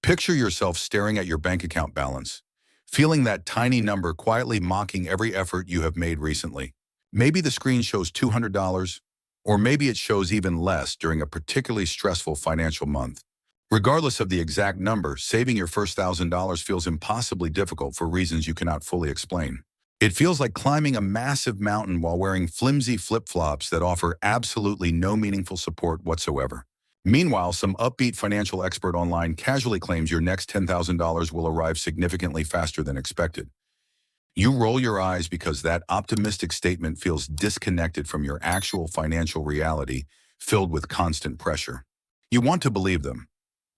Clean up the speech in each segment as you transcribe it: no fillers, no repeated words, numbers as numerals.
Picture yourself staring at your bank account balance, feeling that tiny number quietly mocking every effort you have made recently. Maybe the screen shows $200, or maybe it shows even less during a particularly stressful financial month. Regardless of the exact number, saving your first $1,000 feels impossibly difficult for reasons you cannot fully explain. It feels like climbing a massive mountain while wearing flimsy flip-flops that offer absolutely no meaningful support whatsoever. Meanwhile, some upbeat financial expert online casually claims your next $10,000 will arrive significantly faster than expected. You roll your eyes because that optimistic statement feels disconnected from your actual financial reality, filled with constant pressure. You want to believe them,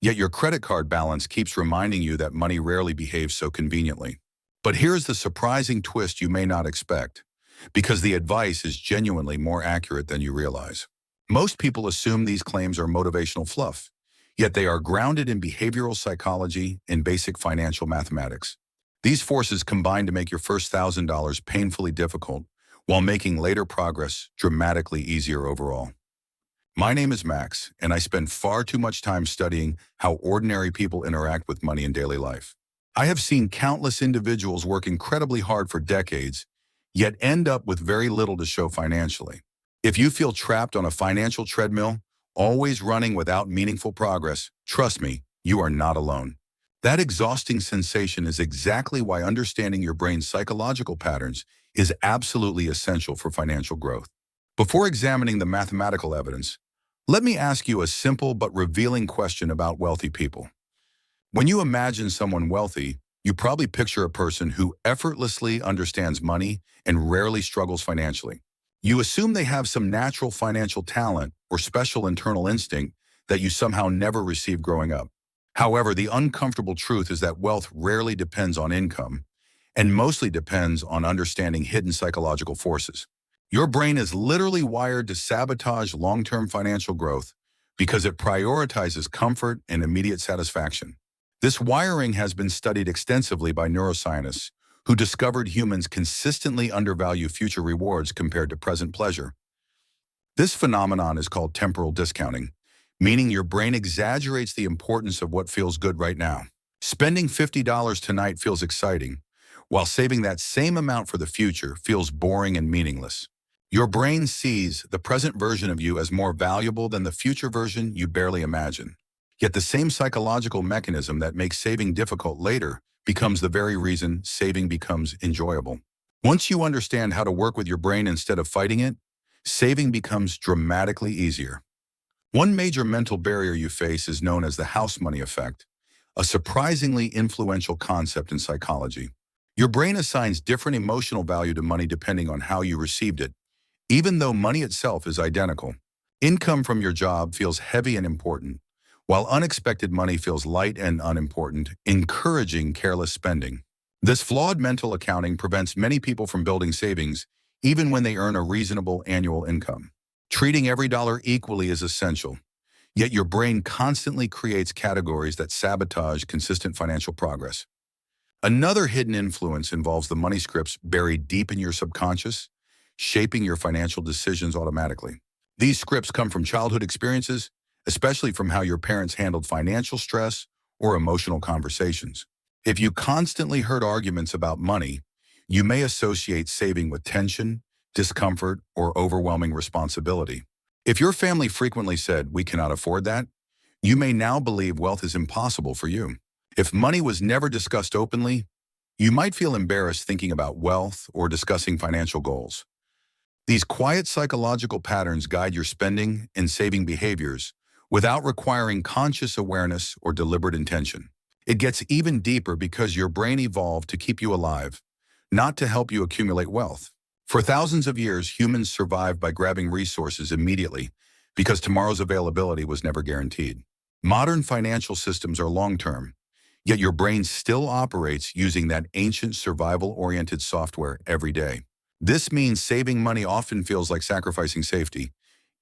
yet your credit card balance keeps reminding you that money rarely behaves so conveniently. But here's the surprising twist you may not expect, because the advice is genuinely more accurate than you realize. Most people assume these claims are motivational fluff, yet they are grounded in behavioral psychology and basic financial mathematics. These forces combine to make your first $1,000 painfully difficult, while making later progress dramatically easier overall. My name is Max, and I spend far too much time studying how ordinary people interact with money in daily life. I have seen countless individuals work incredibly hard for decades, yet end up with very little to show financially. If you feel trapped on a financial treadmill, always running without meaningful progress, trust me, you are not alone. That exhausting sensation is exactly why understanding your brain's psychological patterns is absolutely essential for financial growth. Before examining the mathematical evidence, let me ask you a simple but revealing question about wealthy people. When you imagine someone wealthy, you probably picture a person who effortlessly understands money and rarely struggles financially. You assume they have some natural financial talent or special internal instinct that you somehow never received growing up. However, the uncomfortable truth is that wealth rarely depends on income and mostly depends on understanding hidden psychological forces. Your brain is literally wired to sabotage long-term financial growth because it prioritizes comfort and immediate satisfaction. This wiring has been studied extensively by neuroscientists who discovered humans consistently undervalue future rewards compared to present pleasure. This phenomenon is called temporal discounting, meaning your brain exaggerates the importance of what feels good right now. Spending $50 tonight feels exciting, while saving that same amount for the future feels boring and meaningless. Your brain sees the present version of you as more valuable than the future version you barely imagine. Yet the same psychological mechanism that makes saving difficult later becomes the very reason saving becomes enjoyable. Once you understand how to work with your brain instead of fighting it, saving becomes dramatically easier. One major mental barrier you face is known as the house money effect, a surprisingly influential concept in psychology. Your brain assigns different emotional value to money depending on how you received it, even though money itself is identical. Income from your job feels heavy and important, while unexpected money feels light and unimportant, encouraging careless spending. This flawed mental accounting prevents many people from building savings, even when they earn a reasonable annual income. Treating every dollar equally is essential, yet your brain constantly creates categories that sabotage consistent financial progress. Another hidden influence involves the money scripts buried deep in your subconscious, shaping your financial decisions automatically. These scripts come from childhood experiences, especially from how your parents handled financial stress or emotional conversations. If you constantly heard arguments about money, you may associate saving with tension, discomfort, or overwhelming responsibility. If your family frequently said, "We cannot afford that," you may now believe wealth is impossible for you. If money was never discussed openly, you might feel embarrassed thinking about wealth or discussing financial goals. These quiet psychological patterns guide your spending and saving behaviors without requiring conscious awareness or deliberate intention. It gets even deeper because your brain evolved to keep you alive, not to help you accumulate wealth. For thousands of years, humans survived by grabbing resources immediately because tomorrow's availability was never guaranteed. Modern financial systems are long-term, yet your brain still operates using that ancient survival-oriented software every day. This means saving money often feels like sacrificing safety,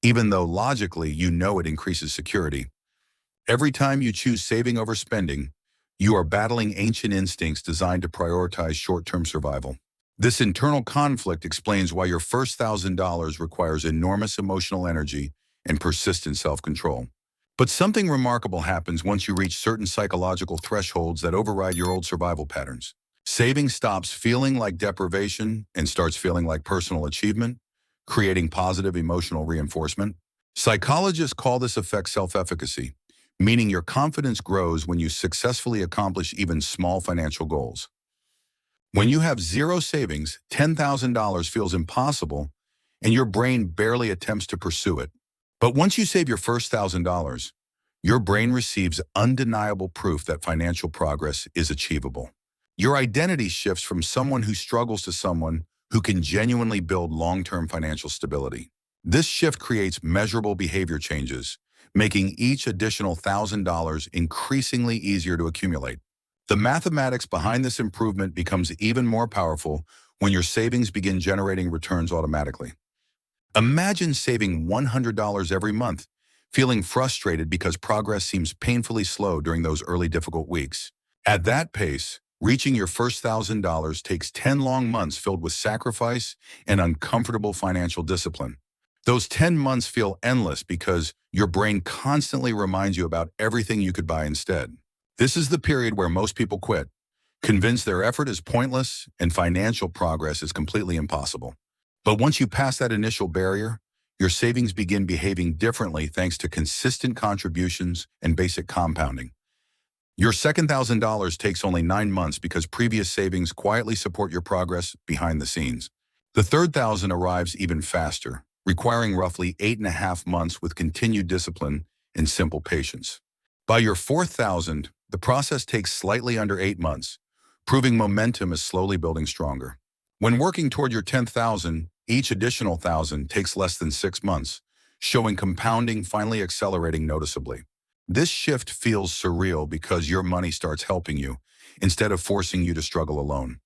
even though logically you know it increases security. Every time you choose saving over spending, you are battling ancient instincts designed to prioritize short-term survival. This internal conflict explains why your first $1,000 requires enormous emotional energy and persistent self-control. But something remarkable happens once you reach certain psychological thresholds that override your old survival patterns. Saving stops feeling like deprivation and starts feeling like personal achievement, creating positive emotional reinforcement. Psychologists call this effect self-efficacy, meaning your confidence grows when you successfully accomplish even small financial goals. When you have zero savings, $10,000 feels impossible, and your brain barely attempts to pursue it. But once you save your first $1,000, your brain receives undeniable proof that financial progress is achievable. Your identity shifts from someone who struggles to someone who can genuinely build long-term financial stability. This shift creates measurable behavior changes, making each additional $1,000 increasingly easier to accumulate. The mathematics behind this improvement becomes even more powerful when your savings begin generating returns automatically. Imagine saving $100 every month, feeling frustrated because progress seems painfully slow during those early difficult weeks. At that pace, reaching your first $1,000 takes 10 long months filled with sacrifice and uncomfortable financial discipline. Those 10 months feel endless because your brain constantly reminds you about everything you could buy instead. This is the period where most people quit, convinced their effort is pointless and financial progress is completely impossible. But once you pass that initial barrier, your savings begin behaving differently thanks to consistent contributions and basic compounding. Your second $1,000 takes only 9 months because previous savings quietly support your progress behind the scenes. The third thousand arrives even faster, requiring roughly 8.5 months with continued discipline and simple patience. By your fourth thousand, the process takes slightly under 8 months, proving momentum is slowly building stronger. When working toward your 10,000, each additional 1,000 takes less than 6 months, showing compounding finally accelerating noticeably. This shift feels surreal because your money starts helping you, instead of forcing you to struggle alone.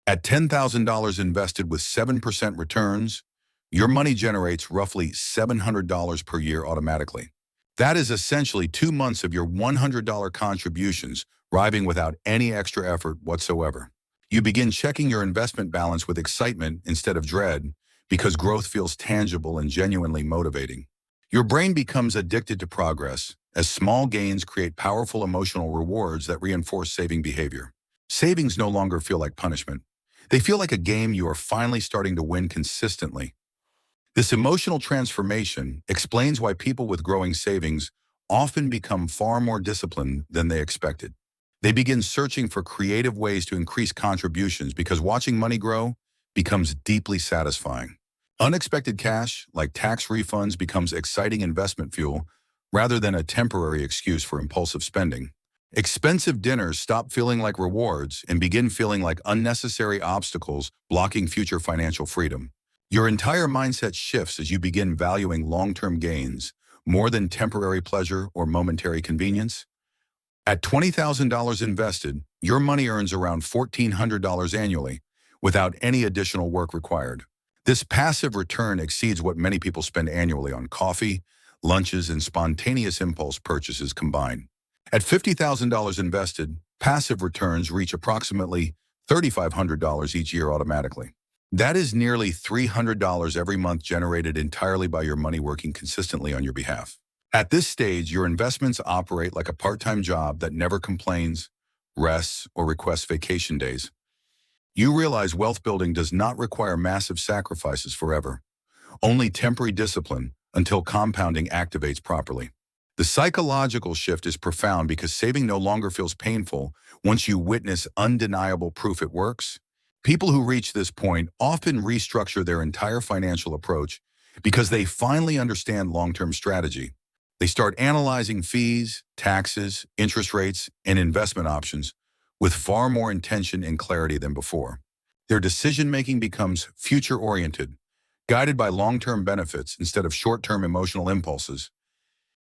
At $10,000 invested with 7% returns, your money generates roughly $700 per year automatically. That is essentially 2 months of your $100 contributions arriving without any extra effort whatsoever. You begin checking your investment balance with excitement instead of dread because growth feels tangible and genuinely motivating. Your brain becomes addicted to progress as small gains create powerful emotional rewards that reinforce saving behavior. Savings no longer feel like punishment. They feel like a game you are finally starting to win consistently. This emotional transformation explains why people with growing savings often become far more disciplined than they expected. They begin searching for creative ways to increase contributions because watching money grow becomes deeply satisfying. Unexpected cash, like tax refunds, becomes exciting investment fuel rather than a temporary excuse for impulsive spending. Expensive dinners stop feeling like rewards and begin feeling like unnecessary obstacles blocking future financial freedom. Your entire mindset shifts as you begin valuing long-term gains more than temporary pleasure or momentary convenience. At $20,000 invested, your money earns around $1,400 annually without any additional work required. This passive return exceeds what many people spend annually on coffee, lunches, and spontaneous impulse purchases combined. At $50,000 invested, passive returns reach approximately $3,500 each year automatically. That is nearly $300 every month generated entirely by your money working consistently on your behalf. At this stage, your investments operate like a part-time job that never complains, rests, or requests vacation days. You realize wealth building does not require massive sacrifices forever, only temporary discipline until compounding activates properly. The psychological shift is profound because saving no longer feels painful once you witness undeniable proof it works. People who reach this point often restructure their entire financial approach because they finally understand long-term strategy. They start analyzing fees, taxes, interest rates, and investment options with far more intention and clarity than before. Their decision-making becomes future-oriented, guided by long-term benefits instead of short-term emotional impulses.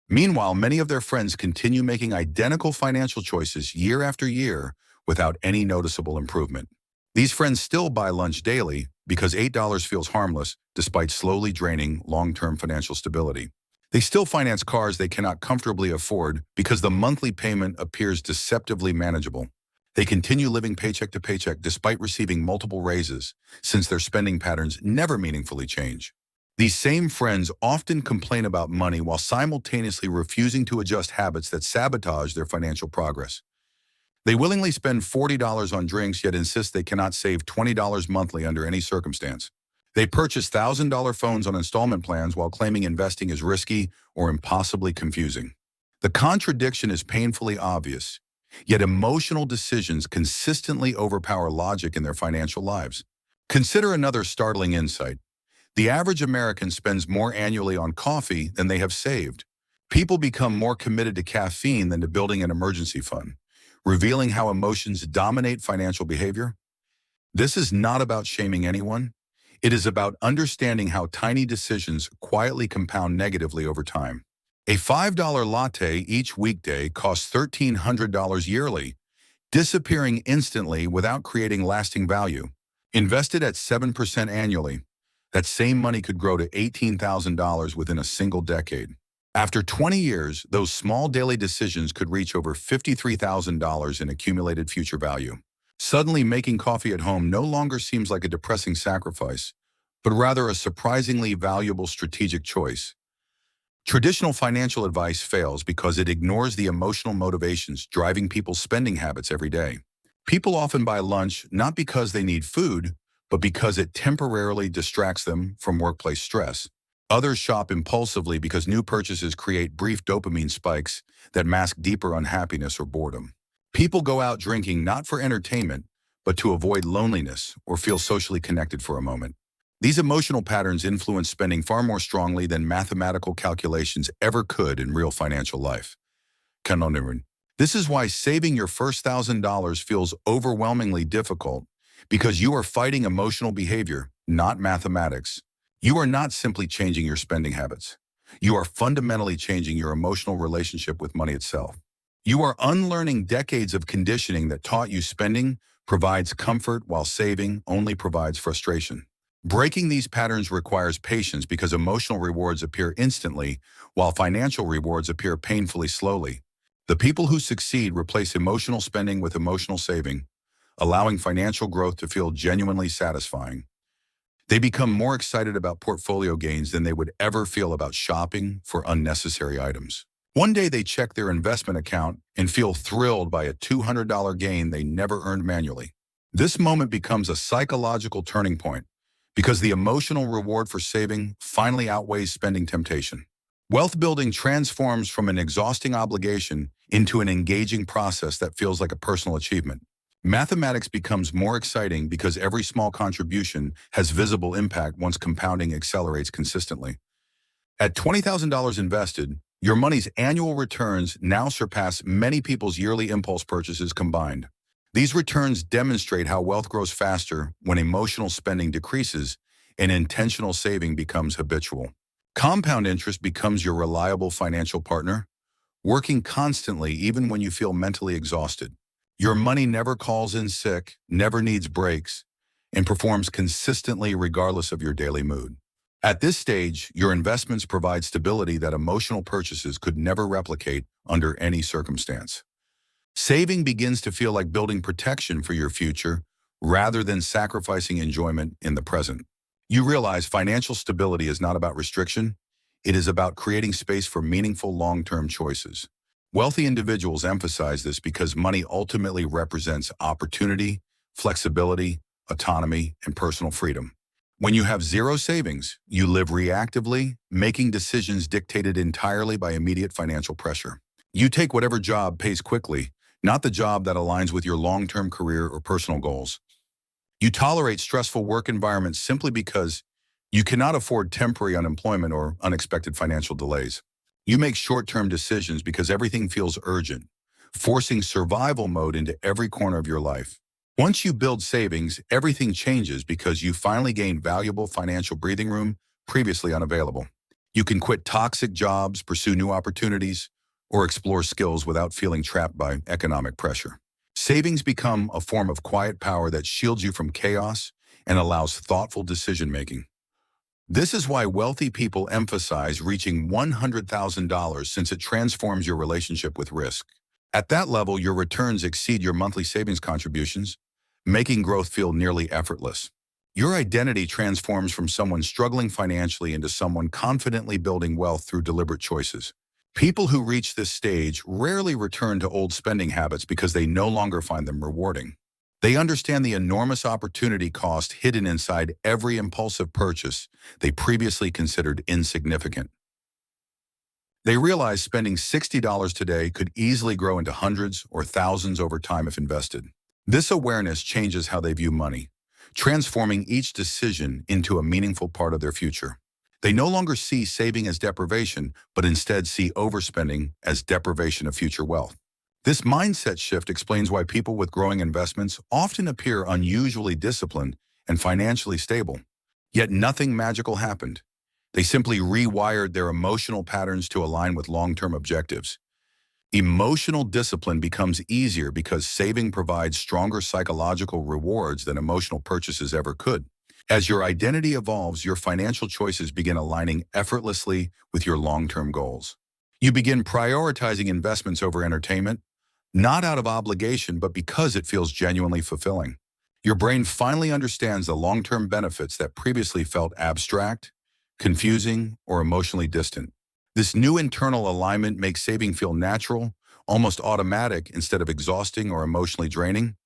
Meanwhile, many of their friends continue making identical financial choices year after year without any noticeable improvement. These friends still buy lunch daily because $8 feels harmless despite slowly draining long-term financial stability. They still finance cars they cannot comfortably afford because the monthly payment appears deceptively manageable. They continue living paycheck to paycheck despite receiving multiple raises, since their spending patterns never meaningfully change. These same friends often complain about money while simultaneously refusing to adjust habits that sabotage their financial progress. They willingly spend $40 on drinks yet insist they cannot save $20 monthly under any circumstance. They purchase $1,000 phones on installment plans while claiming investing is risky or impossibly confusing. The contradiction is painfully obvious, yet emotional decisions consistently overpower logic in their financial lives. Consider another startling insight. The average American spends more annually on coffee than they have saved. People become more committed to caffeine than to building an emergency fund, revealing how emotions dominate financial behavior. This is not about shaming anyone. It is about understanding how tiny decisions quietly compound negatively over time. A $5 latte each weekday costs $1,300 yearly, disappearing instantly without creating lasting value. Invested at 7% annually, that same money could grow to $18,000 within a single decade. After 20 years, those small daily decisions could reach over $53,000 in accumulated future value. Suddenly, making coffee at home no longer seems like a depressing sacrifice, but rather a surprisingly valuable strategic choice. Traditional financial advice fails because it ignores the emotional motivations driving people's spending habits every day. People often buy lunch not because they need food, but because it temporarily distracts them from workplace stress. Others shop impulsively because new purchases create brief dopamine spikes that mask deeper unhappiness or boredom. People go out drinking not for entertainment, but to avoid loneliness or feel socially connected for a moment. These emotional patterns influence spending far more strongly than mathematical calculations ever could in real financial life. This is why saving your first $1,000 feels overwhelmingly difficult, because you are fighting emotional behavior, not mathematics. You are not simply changing your spending habits. You are fundamentally changing your emotional relationship with money itself. You are unlearning decades of conditioning that taught you spending provides comfort while saving only provides frustration. Breaking these patterns requires patience because emotional rewards appear instantly, while financial rewards appear painfully slowly. The people who succeed replace emotional spending with emotional saving, allowing financial growth to feel genuinely satisfying. They become more excited about portfolio gains than they would ever feel about shopping for unnecessary items. One day they check their investment account and feel thrilled by a $200 gain they never earned manually. This moment becomes a psychological turning point because the emotional reward for saving finally outweighs spending temptation. Wealth building transforms from an exhausting obligation into an engaging process that feels like a personal achievement. Mathematics becomes more exciting because every small contribution has visible impact once compounding accelerates consistently. At $20,000 invested, your money's annual returns now surpass many people's yearly impulse purchases combined. These returns demonstrate how wealth grows faster when emotional spending decreases and intentional saving becomes habitual. Compound interest becomes your reliable financial partner, working constantly even when you feel mentally exhausted. Your money never calls in sick, never needs breaks, and performs consistently regardless of your daily mood. At this stage, your investments provide stability that emotional purchases could never replicate under any circumstance. Saving begins to feel like building protection for your future rather than sacrificing enjoyment in the present. You realize financial stability is not about restriction, it is about creating space for meaningful long-term choices. Wealthy individuals emphasize this because money ultimately represents opportunity, flexibility, autonomy, and personal freedom. When you have zero savings, you live reactively, making decisions dictated entirely by immediate financial pressure. You take whatever job pays quickly, not the job that aligns with your long-term career or personal goals. You tolerate stressful work environments simply because you cannot afford temporary unemployment or unexpected financial delays. You make short-term decisions because everything feels urgent, forcing survival mode into every corner of your life. Once you build savings, everything changes because you finally gain valuable financial breathing room previously unavailable. You can quit toxic jobs, pursue new opportunities, or explore skills without feeling trapped by economic pressure. Savings become a form of quiet power that shields you from chaos and allows thoughtful decision-making. This is why wealthy people emphasize reaching $100,000 since it transforms your relationship with risk. At that level, your returns exceed your monthly savings contributions, making growth feel nearly effortless. Your identity transforms from someone struggling financially into someone confidently building wealth through deliberate choices. People who reach this stage rarely return to old spending habits because they no longer find them rewarding. They understand the enormous opportunity cost hidden inside every impulsive purchase they previously considered insignificant. They realize spending $60 today could easily grow into hundreds or thousands over time if invested. This awareness changes how they view money, transforming each decision into a meaningful part of their future. They no longer see saving as deprivation, but instead see overspending as deprivation of future wealth. This mindset shift explains why people with growing investments often appear unusually disciplined and financially stable. Yet nothing magical happened. They simply rewired their emotional patterns to align with long-term objectives. Emotional discipline becomes easier because saving provides stronger psychological rewards than emotional purchases ever could. As your identity evolves, your financial choices begin aligning effortlessly with your long-term goals. You begin prioritizing investments over entertainment, not out of obligation, but because it feels genuinely fulfilling. Your brain finally understands the long-term benefits that previously felt abstract, confusing, or emotionally distant. This new internal alignment makes saving feel natural, almost automatic, instead of exhausting or emotionally draining.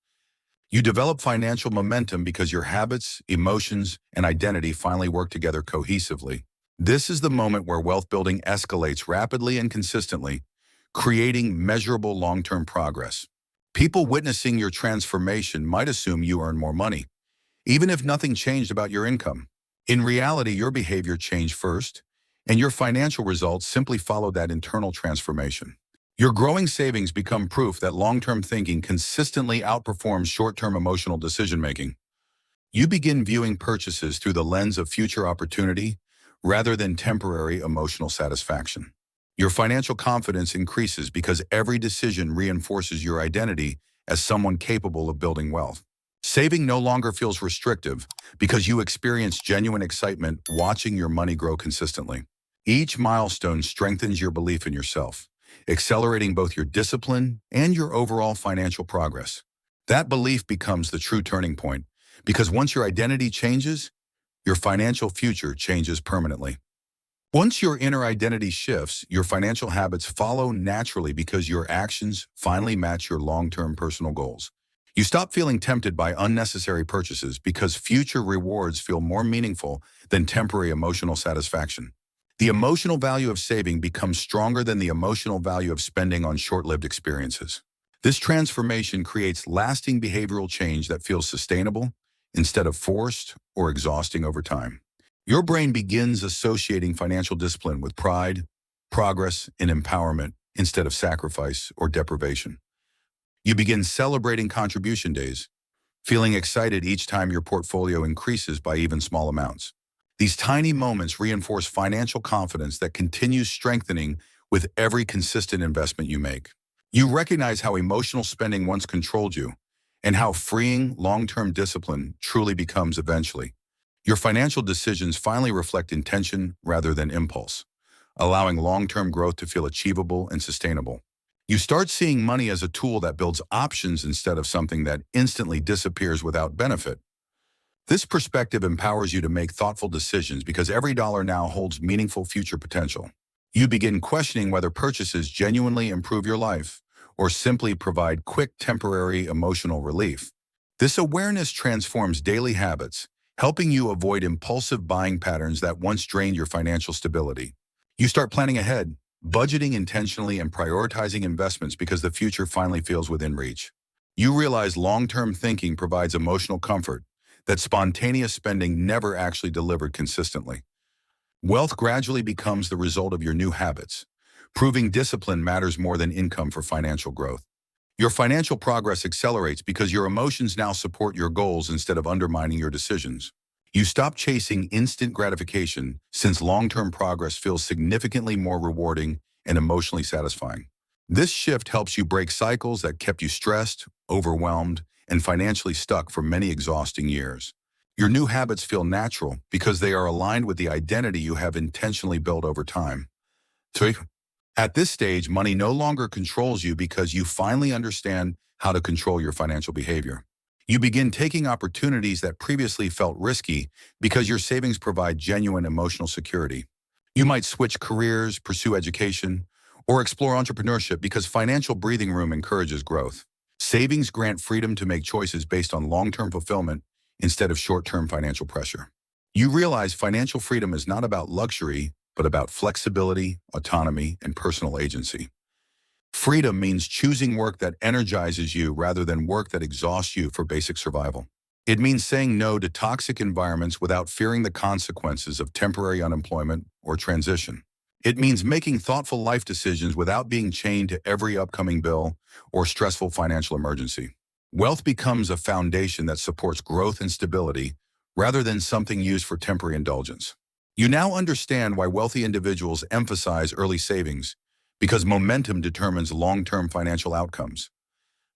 You develop financial momentum because your habits, emotions, and identity finally work together cohesively. This is the moment where wealth building escalates rapidly and consistently, creating measurable long-term progress. People witnessing your transformation might assume you earn more money, even if nothing changed about your income. In reality, your behavior changed first, and your financial results simply follow that internal transformation. Your growing savings become proof that long-term thinking consistently outperforms short-term emotional decision-making. You begin viewing purchases through the lens of future opportunity rather than temporary emotional satisfaction. Your financial confidence increases because every decision reinforces your identity as someone capable of building wealth. Saving no longer feels restrictive because you experience genuine excitement watching your money grow consistently. Each milestone strengthens your belief in yourself, accelerating both your discipline and your overall financial progress. That belief becomes the true turning point because once your identity changes, your financial future changes permanently. Once your inner identity shifts, your financial habits follow naturally because your actions finally match your long-term personal goals. You stop feeling tempted by unnecessary purchases because future rewards feel more meaningful than temporary emotional satisfaction. The emotional value of saving becomes stronger than the emotional value of spending on short-lived experiences. This transformation creates lasting behavioral change that feels sustainable instead of forced or exhausting over time. Your brain begins associating financial discipline with pride, progress, and empowerment instead of sacrifice or deprivation. You begin celebrating contribution days, feeling excited each time your portfolio increases by even small amounts. These tiny moments reinforce financial confidence that continues strengthening with every consistent investment you make. You recognize how emotional spending once controlled you and how freeing long-term discipline truly becomes eventually. Your financial decisions finally reflect intention rather than impulse, allowing long-term growth to feel achievable and sustainable. You start seeing money as a tool that builds options instead of something that instantly disappears without benefit. This perspective empowers you to make thoughtful decisions because every dollar now holds meaningful future potential. You begin questioning whether purchases genuinely improve your life or simply provide quick temporary emotional relief. This awareness transforms daily habits, helping you avoid impulsive buying patterns that once drained your financial stability. You start planning ahead, budgeting intentionally and prioritizing investments because the future finally feels within reach. You realize long-term thinking provides emotional comfort that spontaneous spending never actually delivered consistently. Wealth gradually becomes the result of your new habits, proving discipline matters more than income for financial growth. Your financial progress accelerates because your emotions now support your goals instead of undermining your decisions. You stop chasing instant gratification since long-term progress feels significantly more rewarding and emotionally satisfying. This shift helps you break cycles that kept you stressed, overwhelmed, and financially stuck for many exhausting years. Your new habits feel natural because they are aligned with the identity you have intentionally built over time. So, at this stage, money no longer controls you because you finally understand how to control your financial behavior. You begin taking opportunities that previously felt risky because your savings provide genuine emotional security. You might switch careers, pursue education, or explore entrepreneurship because financial breathing room encourages growth. Savings grant freedom to make choices based on long-term fulfillment instead of short-term financial pressure. You realize financial freedom is not about luxury, but about flexibility, autonomy, and personal agency. Freedom means choosing work that energizes you rather than work that exhausts you for basic survival. It means saying no to toxic environments without fearing the consequences of temporary unemployment or transition. It means making thoughtful life decisions without being chained to every upcoming bill or stressful financial emergency. Wealth becomes a foundation that supports growth and stability rather than something used for temporary indulgence. You now understand why wealthy individuals emphasize early savings, because momentum determines long-term financial outcomes.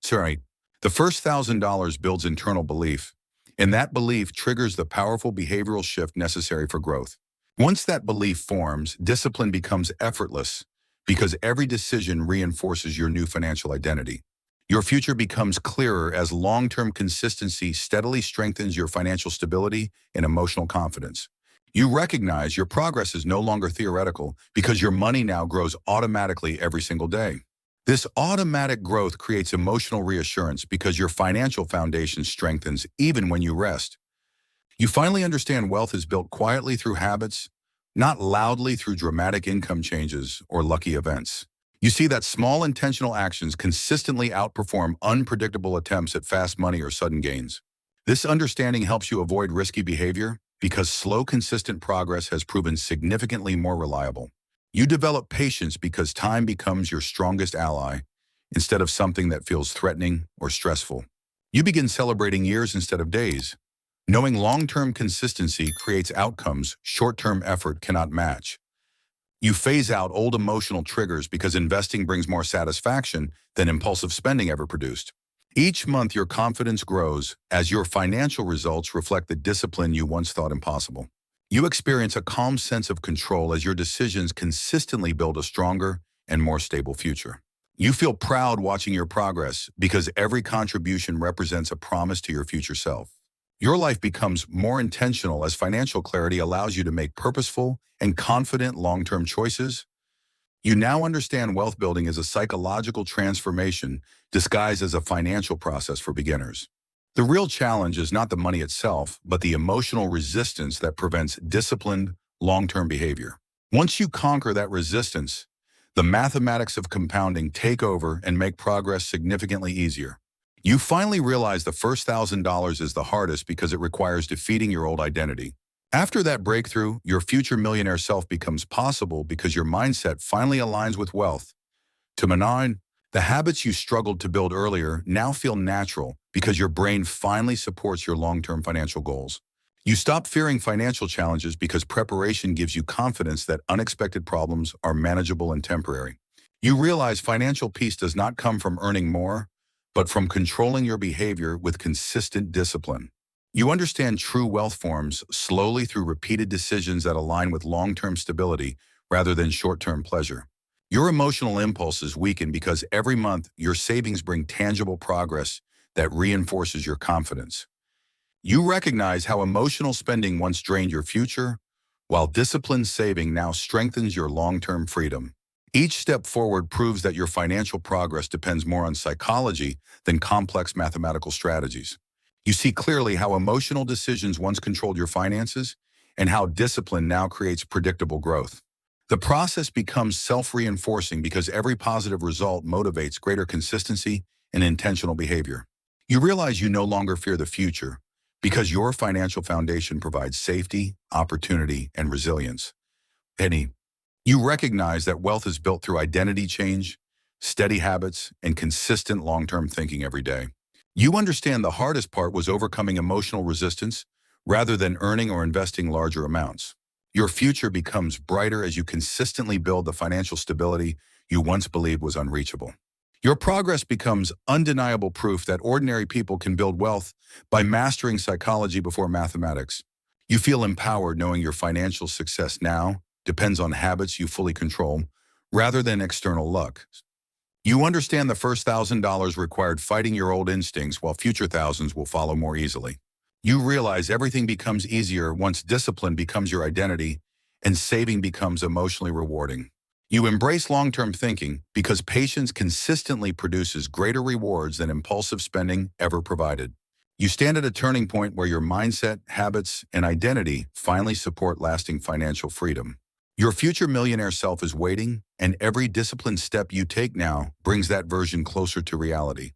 Sorry, the first $1,000 builds internal belief, and that belief triggers the powerful behavioral shift necessary for growth. Once that belief forms, discipline becomes effortless because every decision reinforces your new financial identity. Your future becomes clearer as long-term consistency steadily strengthens your financial stability and emotional confidence. You recognize your progress is no longer theoretical because your money now grows automatically every single day. This automatic growth creates emotional reassurance because your financial foundation strengthens even when you rest. You finally understand wealth is built quietly through habits, not loudly through dramatic income changes or lucky events. You see that small intentional actions consistently outperform unpredictable attempts at fast money or sudden gains. This understanding helps you avoid risky behavior because slow, consistent progress has proven significantly more reliable. You develop patience because time becomes your strongest ally instead of something that feels threatening or stressful. You begin celebrating years instead of days, knowing long-term consistency creates outcomes short-term effort cannot match. You phase out old emotional triggers because investing brings more satisfaction than impulsive spending ever produced. Each month, your confidence grows as your financial results reflect the discipline you once thought impossible. You experience a calm sense of control as your decisions consistently build a stronger and more stable future. You feel proud watching your progress because every contribution represents a promise to your future self. Your life becomes more intentional as financial clarity allows you to make purposeful and confident long-term choices. You now understand wealth building is a psychological transformation disguised as a financial process for beginners. The real challenge is not the money itself, but the emotional resistance that prevents disciplined, long-term behavior. Once you conquer that resistance, the mathematics of compounding take over and make progress significantly easier. You finally realize the first $1,000 is the hardest because it requires defeating your old identity. After that breakthrough, your future millionaire self becomes possible because your mindset finally aligns with wealth. To Manon, the habits you struggled to build earlier now feel natural because your brain finally supports your long-term financial goals. You stop fearing financial challenges because preparation gives you confidence that unexpected problems are manageable and temporary. You realize financial peace does not come from earning more, but from controlling your behavior with consistent discipline. You understand true wealth forms slowly through repeated decisions that align with long-term stability rather than short-term pleasure. Your emotional impulses weaken because every month your savings bring tangible progress that reinforces your confidence. You recognize how emotional spending once drained your future, while disciplined saving now strengthens your long-term freedom. Each step forward proves that your financial progress depends more on psychology than complex mathematical strategies. You see clearly how emotional decisions once controlled your finances and how discipline now creates predictable growth. The process becomes self-reinforcing because every positive result motivates greater consistency and intentional behavior. You realize you no longer fear the future because your financial foundation provides safety, opportunity, and resilience. Penny, you recognize that wealth is built through identity change, steady habits, and consistent long-term thinking every day. You understand the hardest part was overcoming emotional resistance rather than earning or investing larger amounts. Your future becomes brighter as you consistently build the financial stability you once believed was unreachable. Your progress becomes undeniable proof that ordinary people can build wealth by mastering psychology before mathematics. You feel empowered knowing your financial success now depends on habits you fully control rather than external luck. You understand the first $1,000 required fighting your old instincts while future thousands will follow more easily. You realize everything becomes easier once discipline becomes your identity and saving becomes emotionally rewarding. You embrace long-term thinking because patience consistently produces greater rewards than impulsive spending ever provided. You stand at a turning point where your mindset, habits, and identity finally support lasting financial freedom. Your future millionaire self is waiting, and every disciplined step you take now brings that version closer to reality.